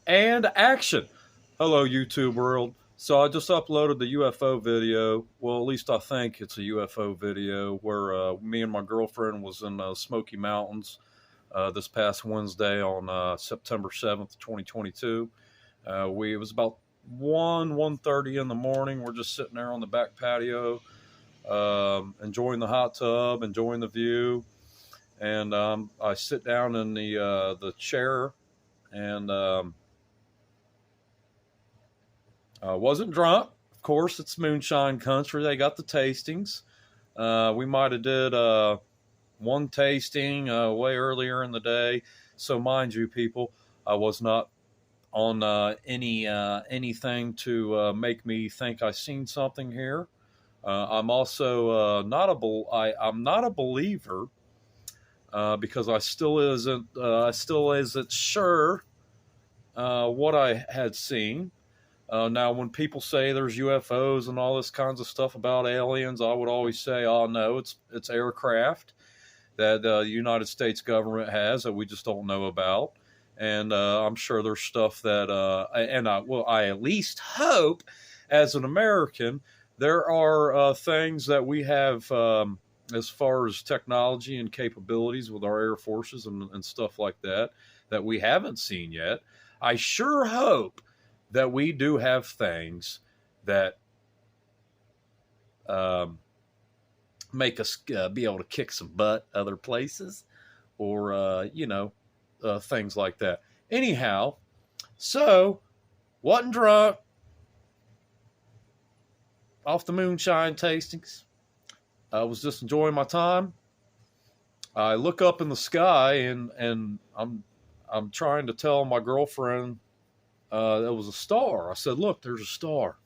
And action. Hello, YouTube world. So I just uploaded the UFO video. Well, at least I think it's a UFO video where me and my girlfriend was in Smoky Mountains this past Wednesday on September 7th, 2022. It was about 1:30 in the morning. We're just sitting there on the back patio, enjoying the hot tub, enjoying the view. And I sit down in the chair and wasn't drunk. Of course, it's moonshine country. They got the tastings. We might have did one tasting way earlier in the day. So mind you, people, I was not on anything to make me think I seen something here. I'm also I'm not a believer because I still isn't sure what I had seen. Now, when people say there's UFOs and all this kinds of stuff about aliens, I would always say, "Oh no, it's aircraft that the United States government has that we just don't know about." And I'm sure there's stuff that, I at least hope, as an American, there are things that we have as far as technology and capabilities with our air forces and stuff like that that we haven't seen yet. I sure hope that we do have things that make us be able to kick some butt other places, or things like that. Anyhow, so wasn't drunk, off the moonshine tastings. I was just enjoying my time. I look up in the sky and I'm trying to tell my girlfriend there was a star. I said, "Look, there's a star."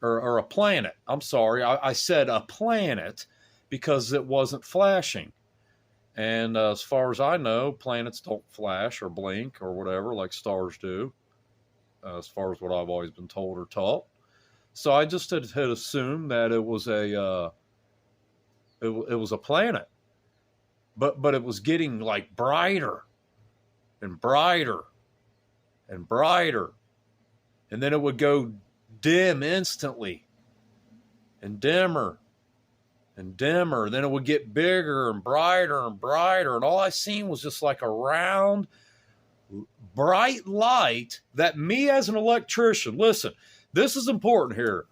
Or a planet. I'm sorry. I said a planet because it wasn't flashing. And as far as I know, planets don't flash or blink or whatever like stars do, as far as what I've always been told or taught. So I just had assumed that it was it was a planet. But it was getting like brighter and brighter and brighter. And then it would go dim instantly and dimmer and dimmer. Then it would get bigger and brighter and brighter. And all I seen was just like a round, bright light that me as an electrician, listen, this is important here.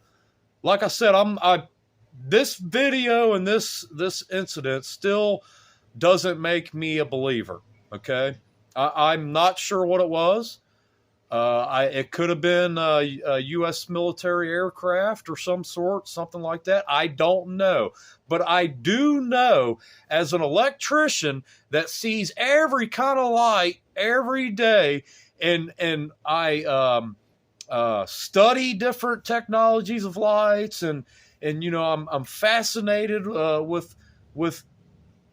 Like I said, this video and this incident still doesn't make me a believer. Okay. I'm not sure what it was. It could have been a U.S. military aircraft or some sort, something like that. I don't know. But I do know, as an electrician that sees every kind of light every day, and I study different technologies of lights, and I'm fascinated with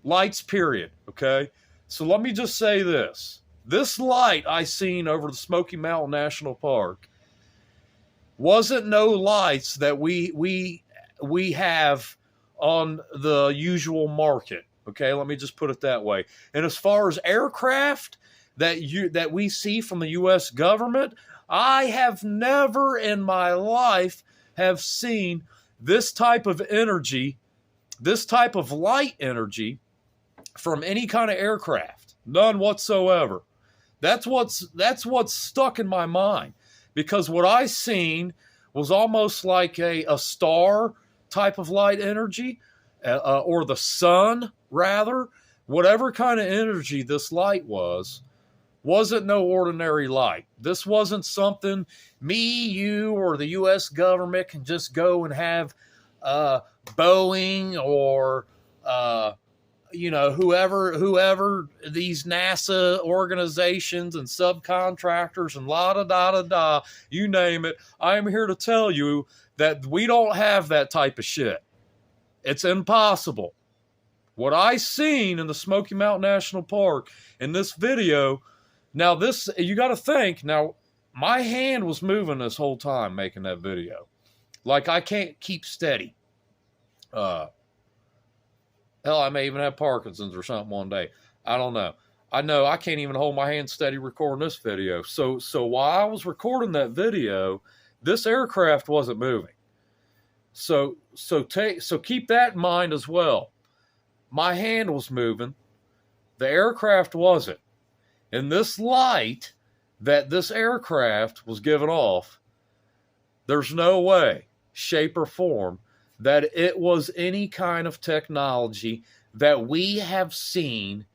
lights, period. Okay, so let me just say this. This light I seen over the Smoky Mountain National Park wasn't no lights that we have on the usual market. Okay, let me just put it that way. And as far as aircraft that we see from the U.S. government, I have never in my life have seen this type of energy, this type of light energy from any kind of aircraft. None whatsoever. That's what's stuck in my mind, because what I seen was almost like a star type of light energy, or the sun, rather. Whatever kind of energy this light wasn't no ordinary light. This wasn't something me, you, or the U.S. government can just go and have Boeing or whoever these NASA organizations and subcontractors and la-da-da-da-da, you name it. I am here to tell you that we don't have that type of shit. It's impossible. What I seen in the Smoky Mountain National Park in this video, now this, you got to think, now my hand was moving this whole time making that video. Like I can't keep steady. Hell, I may even have Parkinson's or something one day. I don't know. I know I can't even hold my hand steady recording this video. So while I was recording that video, this aircraft wasn't moving. So keep that in mind as well. My hand was moving. The aircraft wasn't. And this light that this aircraft was giving off, there's no way, shape, or form that it was any kind of technology that we have seen,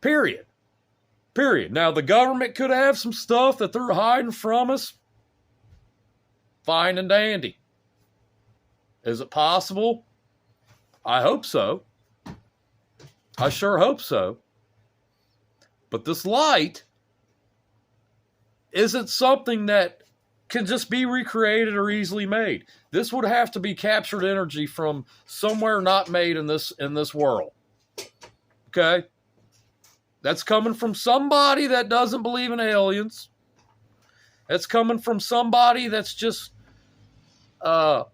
period. Period. Now, the government could have some stuff that they're hiding from us. Fine and dandy. Is it possible? I hope so. I sure hope so. But this light isn't something that can just be recreated or easily made. This would have to be captured energy from somewhere not made in this world. Okay? That's coming from somebody that doesn't believe in aliens. That's coming from somebody that's just wanting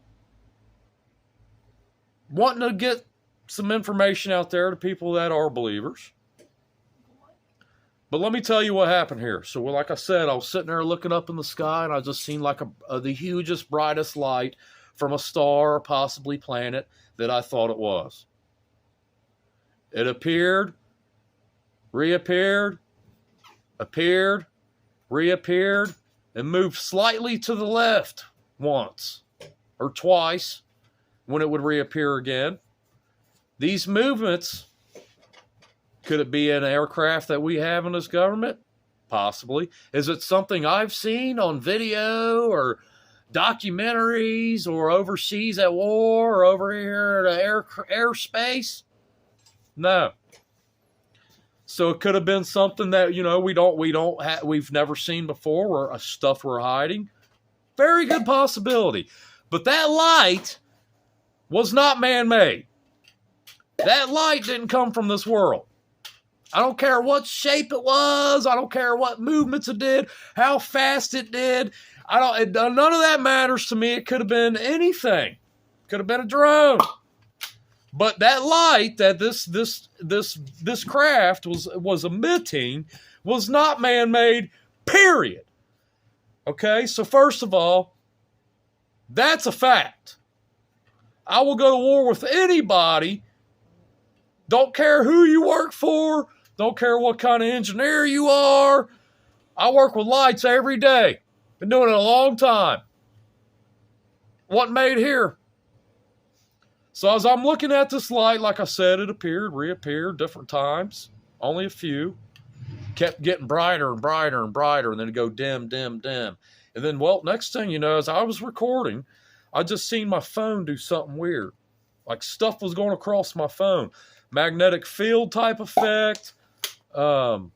to get some information out there to people that are believers. But let me tell you what happened here. So, like I said, I was sitting there looking up in the sky, and I just seen like the hugest, brightest light from a star or possibly planet that I thought it was. It appeared, reappeared, appeared, reappeared, and moved slightly to the left once or twice when it would reappear again. These movements, could it be an aircraft that we have in this government? Possibly. Is it something I've seen on video or documentaries or overseas at war or over here at airspace? No. So it could have been something that, we've never seen before, or stuff we're hiding. Very good possibility. But that light was not man-made. That light didn't come from this world. I don't care what shape it was. I don't care what movements it did, how fast it did. None of that matters to me. It could have been anything. Could have been a drone. But that light that this craft was emitting was not man-made, period. Okay, so first of all, that's a fact. I will go to war with anybody. Don't care who you work for. Don't care what kind of engineer you are. I work with lights every day. Been doing it a long time. Wasn't made here. So as I'm looking at this light, like I said, it appeared, reappeared different times. Only a few. Kept getting brighter and brighter and brighter, and then it'd go dim, dim, dim. And then, next thing you know, as I was recording, I just seen my phone do something weird. Like stuff was going across my phone. Magnetic field type effect. Like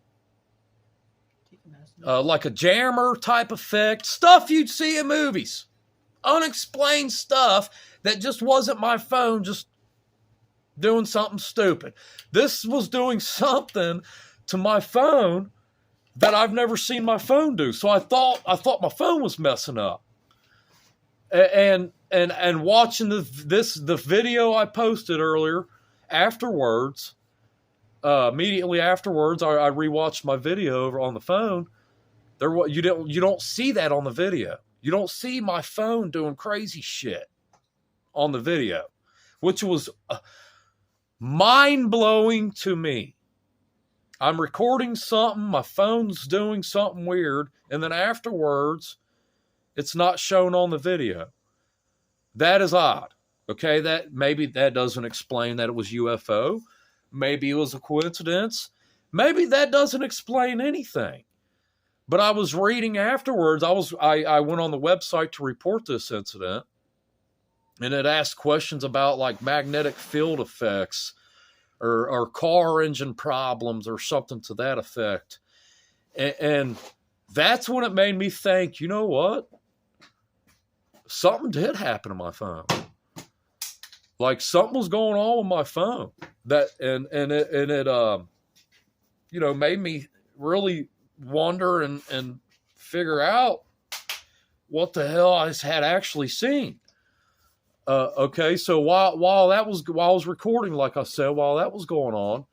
a jammer type effect. Stuff you'd see in movies. Unexplained stuff that just wasn't my phone just doing something stupid. This was doing something to my phone that I've never seen my phone do. So I thought my phone was messing up. And watching the video I posted earlier, afterwards, immediately afterwards, I rewatched my video over on the phone. You don't see that on the video. You don't see my phone doing crazy shit on the video, which was mind-blowing to me. I'm recording something, my phone's doing something weird, and then afterwards, it's not shown on the video. That is odd. Okay, maybe that doesn't explain that it was UFO. Maybe it was a coincidence. Maybe that doesn't explain anything. But I was reading afterwards. I went on the website to report this incident, and it asked questions about like magnetic field effects or car engine problems or something to that effect. And that's when it made me think, you know what? Something did happen to my phone. Like something was going on with my phone it made me really wonder and figure out what the hell I had actually seen. Okay, so while I was recording, like I said, while that was going on,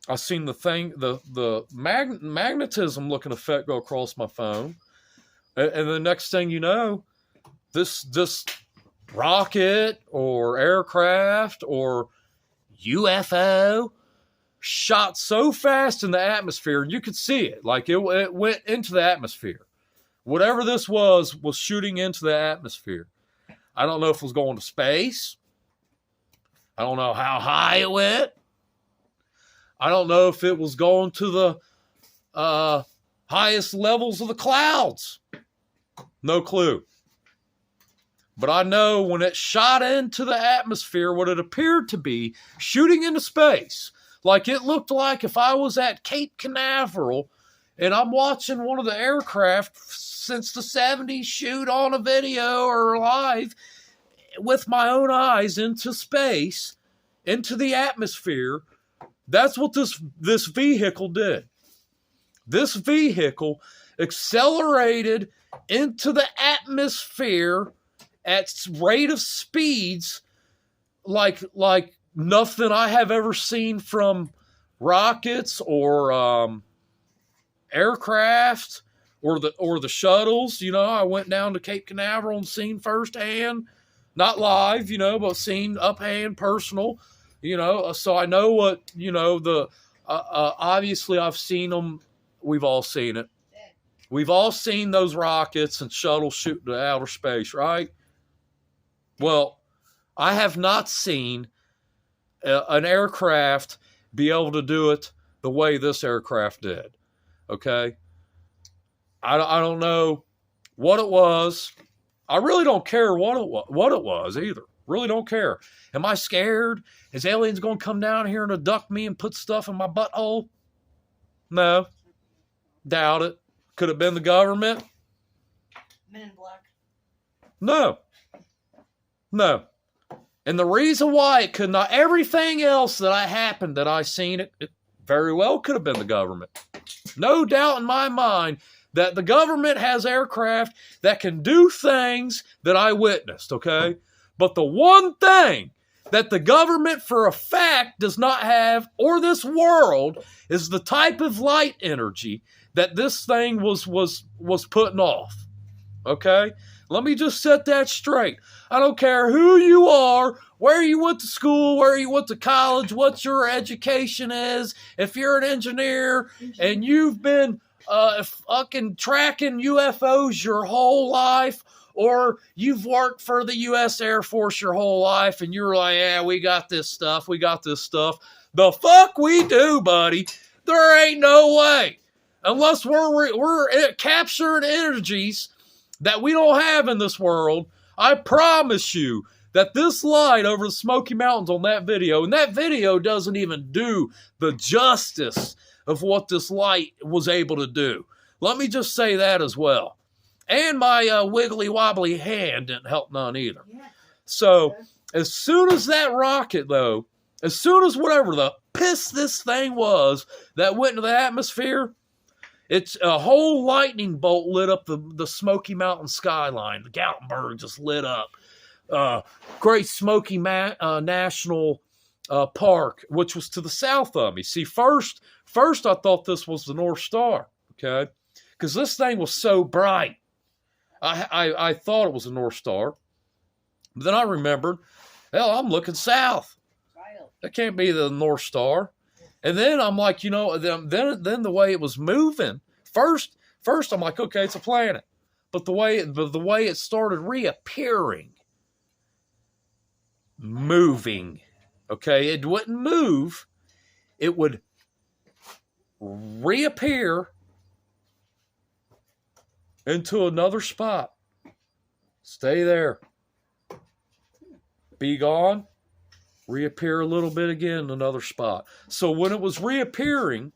I seen the magnetism looking effect go across my phone, and the next thing you know, this rocket or aircraft or UFO shot so fast in the atmosphere, and you could see it, like it went into the atmosphere. Whatever this was shooting into the atmosphere. I don't know if it was going to space. I don't know how high it went. I don't know if it was going to the highest levels of the clouds. No clue. But I know when it shot into the atmosphere, what it appeared to be shooting into space, like it looked like if I was at Cape Canaveral and I'm watching one of the aircraft since the 70s shoot on a video or live with my own eyes into space, into the atmosphere. That's what this vehicle did. This vehicle accelerated into the atmosphere at rate of speeds like nothing I have ever seen from rockets or aircraft or the shuttles. You know, I went down to Cape Canaveral and seen firsthand, not live, you know, but seen uphand, personal, you know. So I know what, you know, obviously I've seen them. We've all seen it. We've all seen those rockets and shuttles shoot to outer space, right? Well, I have not seen an aircraft be able to do it the way this aircraft did. Okay? I don't know what it was. I really don't care what it was either. Really don't care. Am I scared? Is aliens going to come down here and abduct me and put stuff in my butthole? No. Doubt it. Could have been the government? Men in Black. No. No. And the reason why it could not, everything else that happened that I seen, it very well could have been the government. No doubt in my mind that the government has aircraft that can do things that I witnessed, okay? But the one thing that the government for a fact does not have, or this world, is the type of light energy that this thing was putting off, okay? Let me just set that straight. I don't care who you are, where you went to school, where you went to college, what your education is. If you're an engineer and you've been fucking tracking UFOs your whole life, or you've worked for the U.S. Air Force your whole life and you're like, yeah, we got this stuff. The fuck we do, buddy. There ain't no way. Unless we're capturing energies that we don't have in this world, I promise you that this light over the Smoky Mountains on that video, and that video doesn't even do the justice of what this light was able to do. Let me just say that as well. And my wiggly wobbly hand didn't help none either. So as soon as that rocket, though, as soon as whatever the piss this thing was that went into the atmosphere, it's a whole lightning bolt lit up the Smoky Mountain skyline. The Gatlinburg just lit up. Great Smoky National Park, which was to the south of me. See, first I thought this was the North Star, okay? Because this thing was so bright. I thought it was the North Star. But then I remembered, hell, I'm looking south. That can't be the North Star. And then I'm like, you know, then the way it was moving, first I'm like, okay, it's a planet. But the way it started reappearing, moving, okay, it wouldn't move, it would reappear into another spot. Stay there. Be gone. Reappear a little bit again in another spot. So when it was reappearing,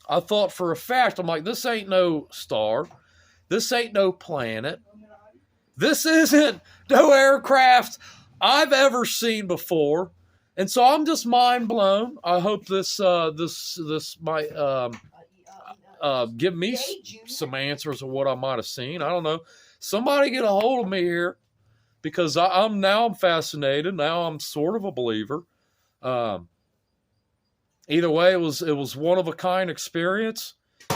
I thought for a fact, I'm like, this ain't no star. This ain't no planet. This isn't no aircraft I've ever seen before. And so I'm just mind blown. I hope this might give me some answers of what I might have seen. I don't know. Somebody get a hold of me here. Because I'm fascinated. Now I'm sort of a believer. either way, it was one of a kind experience.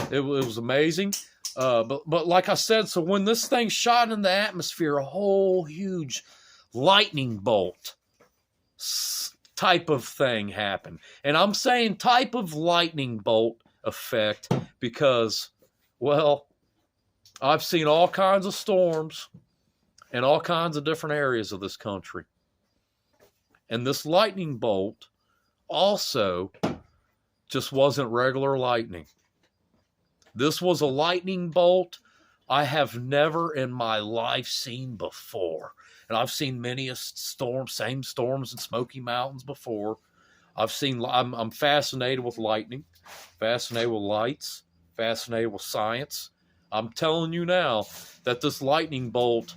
It was amazing. But like I said, so when this thing shot in the atmosphere, a whole huge lightning bolt type of thing happened. And I'm saying type of lightning bolt effect because, well, I've seen all kinds of storms in all kinds of different areas of this country. And this lightning bolt also just wasn't regular lightning. This was a lightning bolt I have never in my life seen before. And I've seen many a storm, same storms in Smoky Mountains before. I'm fascinated with lightning, fascinated with lights, fascinated with science. I'm telling you now that this lightning bolt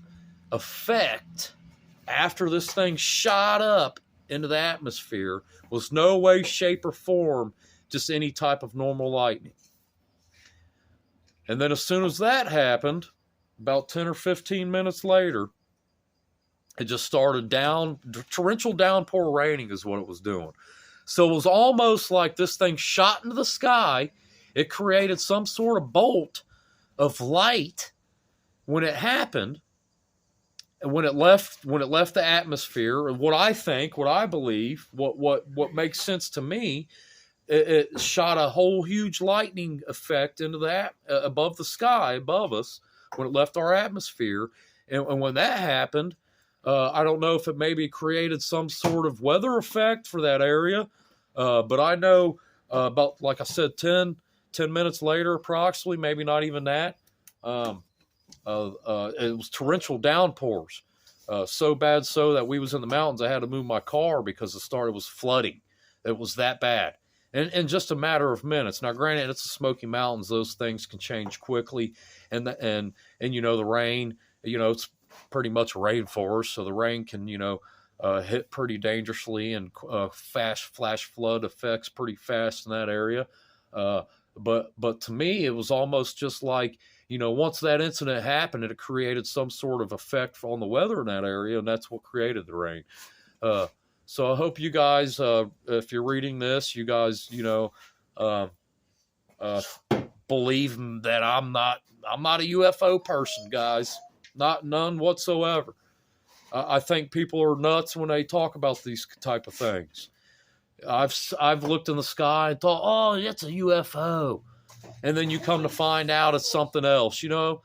effect after this thing shot up into the atmosphere was no way, shape, or form just any type of normal lightning. And then as soon as that happened, about 10 or 15 minutes later, it just started torrential downpour raining is what it was doing. So it was almost like this thing shot into the sky. It created some sort of bolt of light when it happened. And when it left the atmosphere, and what I believe, what makes sense to me, it shot a whole huge lightning effect into that above the sky above us when it left our atmosphere. And when that happened, I don't know if it maybe created some sort of weather effect for that area, but I know about, like I said, 10 minutes later, approximately, maybe not even that, it was torrential downpours. So bad so that we was in the mountains. I had to move my car because it was flooding. It was that bad. And in just a matter of minutes. Now, granted, it's the Smoky Mountains; those things can change quickly. And you know, the rain, you know, it's pretty much a rainforest, so the rain can, you know, hit pretty dangerously, and fast flash flood effects pretty fast in that area. But to me, it was almost just like, you know, once that incident happened, it created some sort of effect on the weather in that area, and that's what created the rain. So I hope you guys, if you're reading this, you guys, you know, believe that I'm not a UFO person, guys. None whatsoever. I think people are nuts when they talk about these type of things. I've looked in the sky and thought, oh, that's a UFO, and then you come to find out it's something else. You know,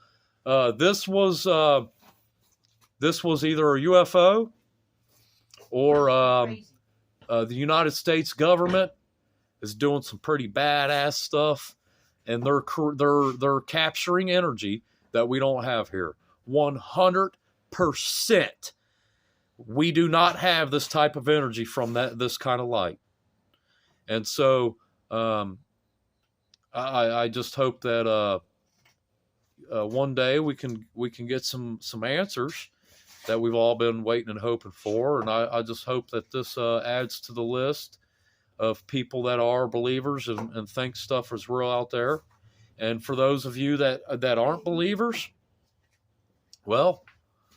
this was either a UFO or the United States government is doing some pretty badass stuff, and they're capturing energy that we don't have here. 100%. We do not have this type of energy from this kind of light. And so I just hope that one day we can get some answers that we've all been waiting and hoping for. And I just hope that this adds to the list of people that are believers and think stuff is real out there. And for those of you that aren't believers, well,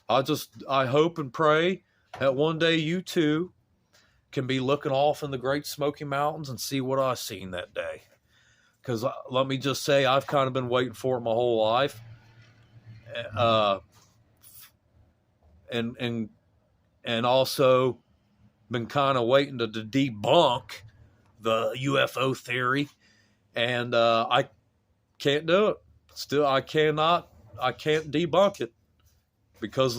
I hope and pray that one day you too can be looking off in the Great Smoky Mountains and see what I seen that day. Because let me just say, I've kind of been waiting for it my whole life. And also been kind of waiting to debunk the UFO theory. And I can't do it. Still, I can't debunk it because